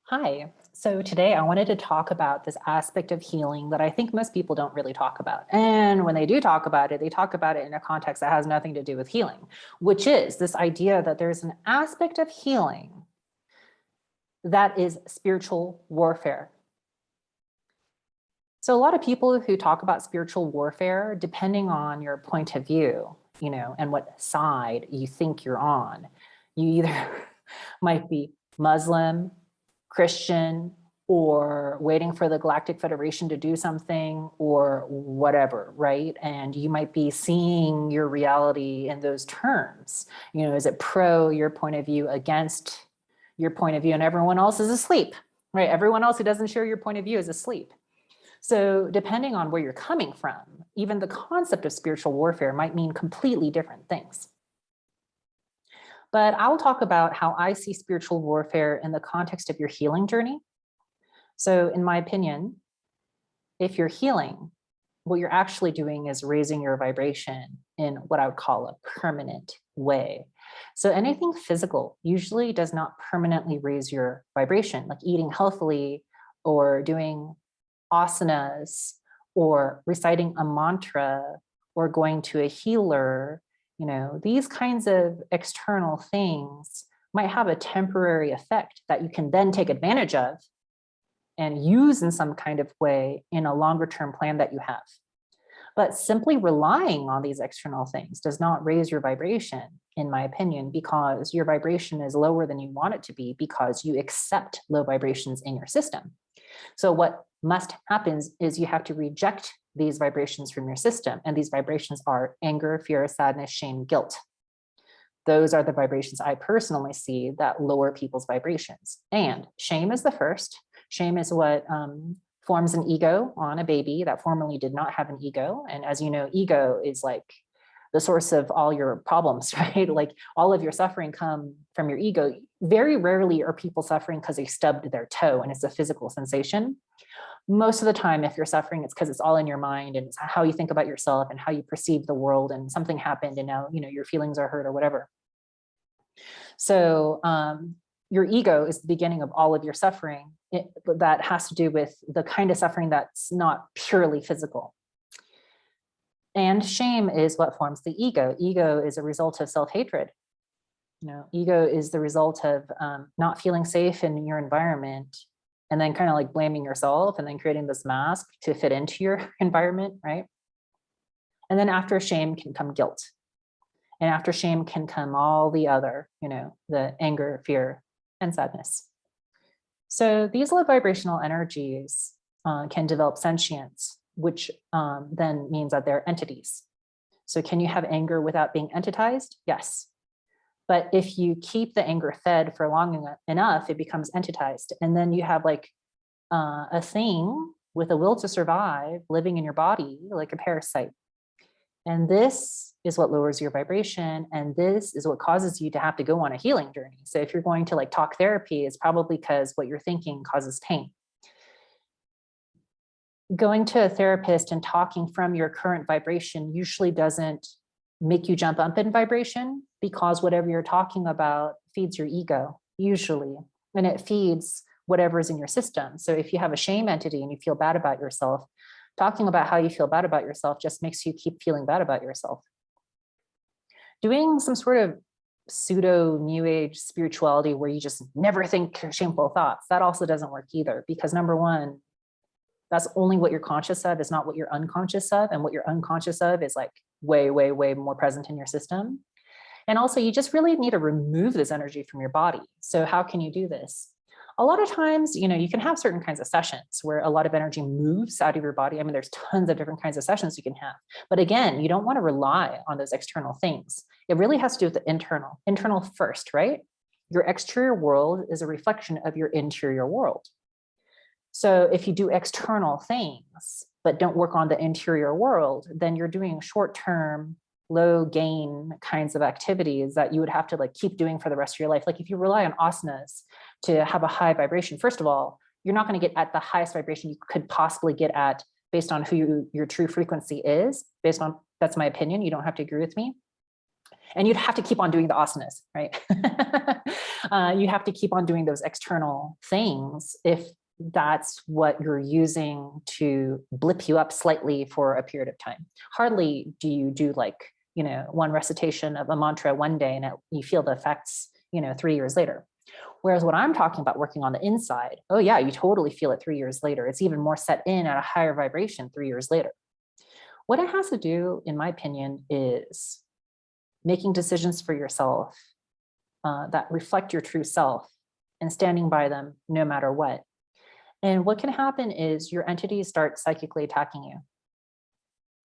Hi. So today I wanted to talk about this aspect of healing that I think most people don't really talk about. And when they do talk about it, they talk about it in a context that has nothing to do with healing, which is this idea that there's an aspect of healing that is spiritual warfare. So a lot of people who talk about spiritual warfare, depending on your point of view, and what side you think you're on, you either might be Muslim, Christian, or waiting for the Galactic Federation to do something or whatever, right? And you might be seeing your reality in those terms. Is it pro your point of view, against your point of view, and everyone else is asleep, right? Everyone else who doesn't share your point of view is asleep. So depending on where you're coming from, even the concept of spiritual warfare might mean completely different things. But I'll talk about how I see spiritual warfare in the context of your healing journey. So in my opinion, if you're healing, what you're actually doing is raising your vibration in what I would call a permanent way. So anything physical usually does not permanently raise your vibration, like eating healthily or doing asanas or reciting a mantra or going to a healer. These kinds of external things might have a temporary effect that you can then take advantage of and use in some kind of way in a longer term plan that you have. But simply relying on these external things does not raise your vibration, in my opinion, because your vibration is lower than you want it to be because you accept low vibrations in your system. So what must happen is you have to reject these vibrations from your system. And these vibrations are anger, fear, sadness, shame, guilt. Those are the vibrations I personally see that lower people's vibrations. And shame is the first. Shame is what forms an ego on a baby that formerly did not have an ego. And as you know, ego is like the source of all your problems, right? Like all of your suffering come from your ego. Very rarely are people suffering because they stubbed their toe and it's a physical sensation. Most of the time, if you're suffering, it's because it's all in your mind and it's how you think about yourself and how you perceive the world, and something happened and now your feelings are hurt or whatever. So your ego is the beginning of all of your suffering. That has to do with the kind of suffering that's not purely physical. And shame is what forms the ego. Ego is a result of self-hatred. Ego is the result of not feeling safe in your environment and then kind of like blaming yourself and then creating this mask to fit into your environment, right? And then after shame can come guilt. And after shame can come all the other, the anger, fear, and sadness. So these low vibrational energies can develop sentience, which then means that they're entities. So can you have anger without being entitized? Yes. But if you keep the anger fed for long enough, it becomes entitized. And then you have like a thing with a will to survive living in your body, like a parasite. And this is what lowers your vibration. And this is what causes you to have to go on a healing journey. So if you're going to like talk therapy, it's probably because what you're thinking causes pain. Going to a therapist and talking from your current vibration usually doesn't make you jump up in vibration, because whatever you're talking about feeds your ego, usually, and it feeds whatever's in your system. So if you have a shame entity and you feel bad about yourself, talking about how you feel bad about yourself just makes you keep feeling bad about yourself. Doing some sort of pseudo new age spirituality where you just never think shameful thoughts, that also doesn't work either, because number one, that's only what you're conscious of, is not what you're unconscious of. And what you're unconscious of is like way, way, way more present in your system. And also you just really need to remove this energy from your body. So how can you do this? A lot of times, you can have certain kinds of sessions where a lot of energy moves out of your body. I mean, there's tons of different kinds of sessions you can have. But again, you don't want to rely on those external things. It really has to do with the internal first, right? Your exterior world is a reflection of your interior world. So if you do external things, but don't work on the interior world, then you're doing short-term, low gain kinds of activities that you would have to like keep doing for the rest of your life. Like if you rely on asanas to have a high vibration, first of all, you're not going to get at the highest vibration you could possibly get at based on who your true frequency is, that's my opinion. You don't have to agree with me. And you'd have to keep on doing the asanas, right? You have to keep on doing those external things if that's what you're using to blip you up slightly for a period of time. Hardly do you do like, one recitation of a mantra one day and you feel the effects, 3 years later. Whereas what I'm talking about working on the inside, oh yeah, you totally feel it 3 years later. It's even more set in at a higher vibration 3 years later. What it has to do, in my opinion, is making decisions for yourself that reflect your true self and standing by them no matter what. And what can happen is your entities start psychically attacking you.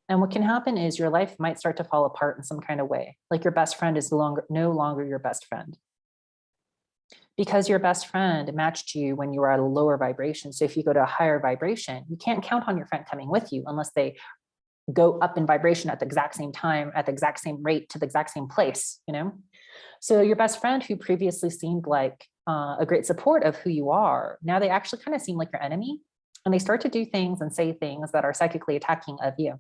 And what can happen is your life might start to fall apart in some kind of way. Like your best friend is no longer your best friend. Because your best friend matched you when you were at a lower vibration. So if you go to a higher vibration, you can't count on your friend coming with you unless they go up in vibration at the exact same time, at the exact same rate, to the exact same place, So your best friend who previously seemed like a great support of who you are, now they actually kind of seem like your enemy, and they start to do things and say things that are psychically attacking of you.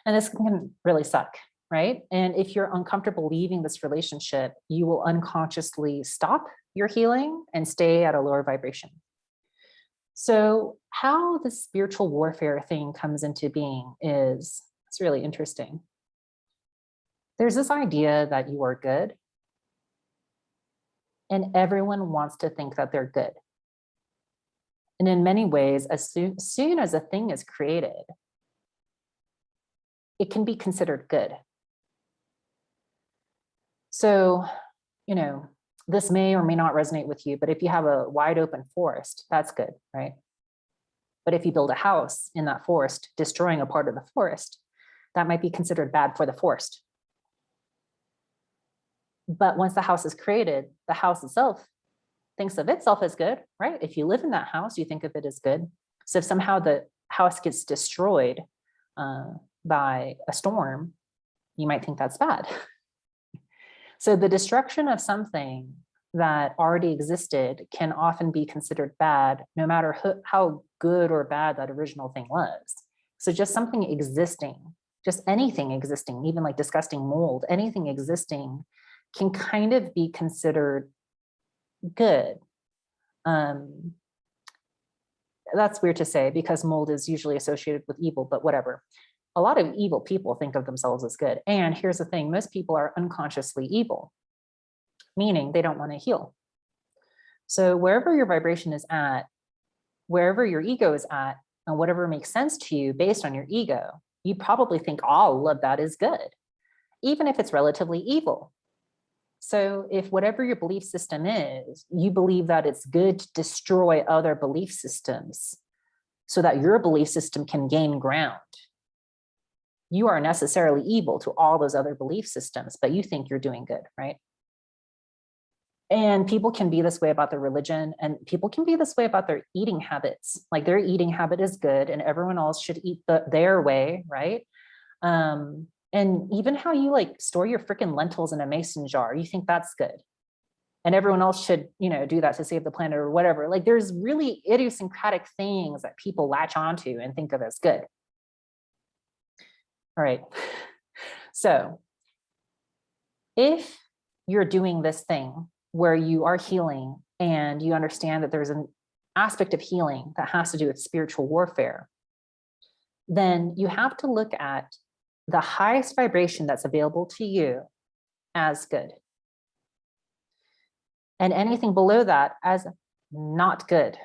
And this can really suck, right? And if you're uncomfortable leaving this relationship, you will unconsciously stop your healing and stay at a lower vibration. So how the spiritual warfare thing comes into being it's really interesting. There's this idea that you are good, and everyone wants to think that they're good. And in many ways, as soon as a thing is created, it can be considered good. So, this may or may not resonate with you, but if you have a wide open forest, that's good, right? But if you build a house in that forest, destroying a part of the forest, that might be considered bad for the forest. But once the house is created, the house itself thinks of itself as good, right? If you live in that house, you think of it as good. So if somehow the house gets destroyed by a storm, you might think that's bad. So the destruction of something that already existed can often be considered bad, no matter how good or bad that original thing was. So just something existing, just anything existing, even like disgusting mold, anything existing can kind of be considered good. That's weird to say because mold is usually associated with evil, but whatever. A lot of evil people think of themselves as good. And here's the thing, most people are unconsciously evil, meaning they don't want to heal. So wherever your vibration is at, wherever your ego is at, and whatever makes sense to you based on your ego, you probably think all of that is good, even if it's relatively evil. So if whatever your belief system is, you believe that it's good to destroy other belief systems so that your belief system can gain ground, you are necessarily evil to all those other belief systems, but you think you're doing good, right? And people can be this way about their religion, and people can be this way about their eating habits. Like their eating habit is good and everyone else should eat their way, right? And even how you like store your freaking lentils in a mason jar, you think that's good. And everyone else should, do that to save the planet or whatever. Like there's really idiosyncratic things that people latch onto and think of as good. All right. So if you're doing this thing where you are healing and you understand that there's an aspect of healing that has to do with spiritual warfare, then you have to look at the highest vibration that's available to you as good. And anything below that as not good.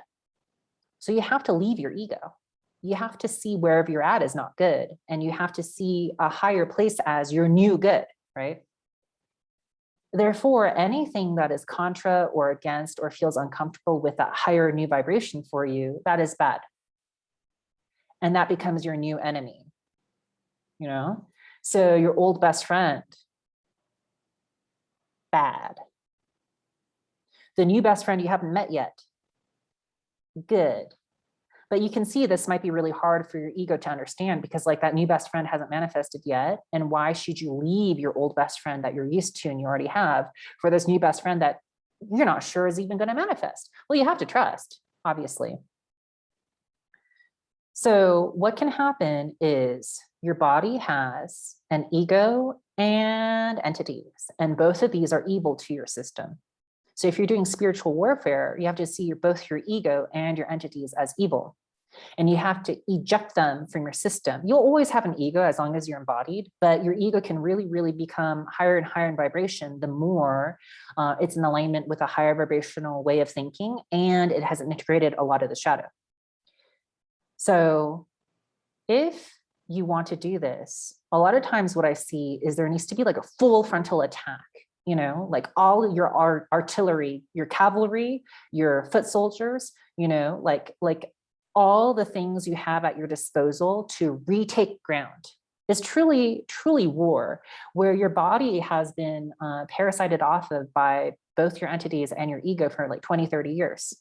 So you have to leave your ego. You have to see wherever you're at is not good. And you have to see a higher place as your new good, right? Therefore, anything that is contra or against or feels uncomfortable with that higher new vibration for you, that is bad. And that becomes your new enemy, So your old best friend, bad. The new best friend you haven't met yet, good. But you can see this might be really hard for your ego to understand because like that new best friend hasn't manifested yet. And why should you leave your old best friend that you're used to and you already have for this new best friend that you're not sure is even going to manifest? Well, you have to trust, obviously. So what can happen is your body has an ego and entities, and both of these are evil to your system. So if you're doing spiritual warfare, you have to see both your ego and your entities as evil, and you have to eject them from your system. You'll always have an ego as long as you're embodied, but your ego can really, really become higher and higher in vibration the more it's in alignment with a higher vibrational way of thinking, and it has integrated a lot of the shadow. So if you want to do this, a lot of times what I see is there needs to be like a full frontal attack, like all your artillery, your cavalry, your foot soldiers, like all the things you have at your disposal to retake ground. Is truly, truly war, where your body has been parasited off of by both your entities and your ego for like 20, 30 years.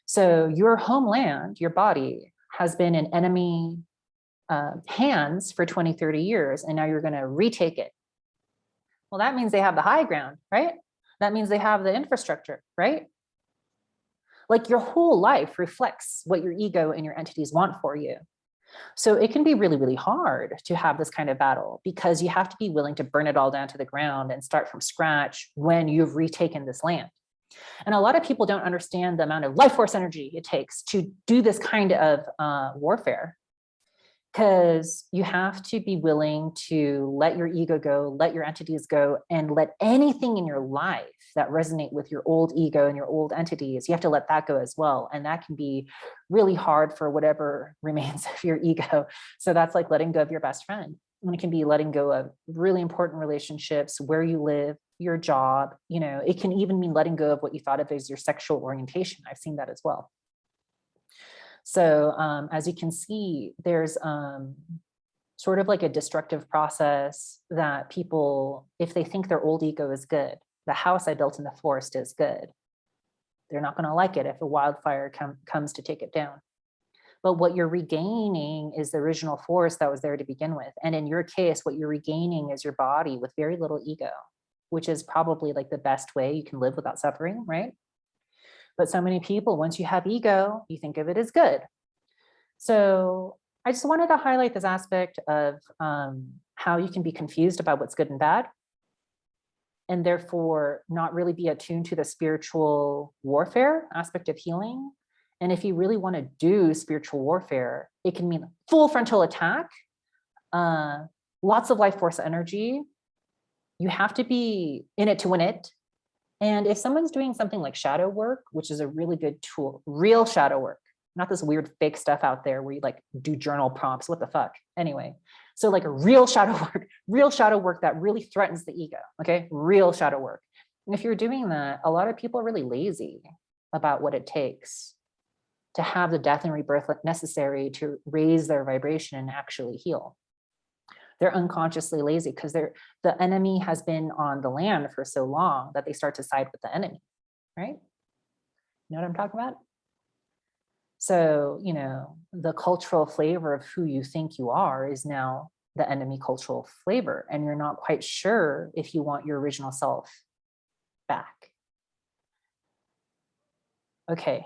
So your homeland, your body, has been in enemy hands for 20, 30 years, and now you're going to retake it. Well, that means they have the high ground, right? That means they have the infrastructure, right? Like your whole life reflects what your ego and your entities want for you. So it can be really, really hard to have this kind of battle because you have to be willing to burn it all down to the ground and start from scratch when you've retaken this land. And a lot of people don't understand the amount of life force energy it takes to do this kind of warfare, because you have to be willing to let your ego go, let your entities go, and let anything in your life that resonate with your old ego and your old entities, you have to let that go as well. And that can be really hard for whatever remains of your ego. So that's like letting go of your best friend. And it can be letting go of really important relationships, where you live, your job. It can even mean letting go of what you thought of as your sexual orientation. I've seen that as well. So as you can see, there's sort of like a destructive process that people, if they think their old ego is good, the house I built in the forest is good, they're not going to like it if a wildfire comes to take it down. But what you're regaining is the original forest that was there to begin with. And in your case, what you're regaining is your body with very little ego, which is probably like the best way you can live without suffering, right? But so many people, once you have ego, you think of it as good. So I just wanted to highlight this aspect of how you can be confused about what's good and bad, and therefore not really be attuned to the spiritual warfare aspect of healing. And if you really want to do spiritual warfare, it can mean full frontal attack, lots of life force energy. You have to be in it to win it. And if someone's doing something like shadow work, which is a really good tool, real shadow work, not this weird fake stuff out there where you like do journal prompts, what the fuck? Anyway, so like a real shadow work that really threatens the ego, okay? Real shadow work. And if you're doing that, a lot of people are really lazy about what it takes to have the death and rebirth necessary to raise their vibration and actually heal. They're unconsciously lazy because the enemy has been on the land for so long that they start to side with the enemy, right? You know what I'm talking about? So, the cultural flavor of who you think you are is now the enemy cultural flavor, and you're not quite sure if you want your original self back. Okay,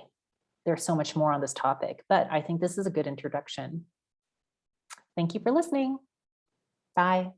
there's so much more on this topic, but I think this is a good introduction. Thank you for listening. Bye.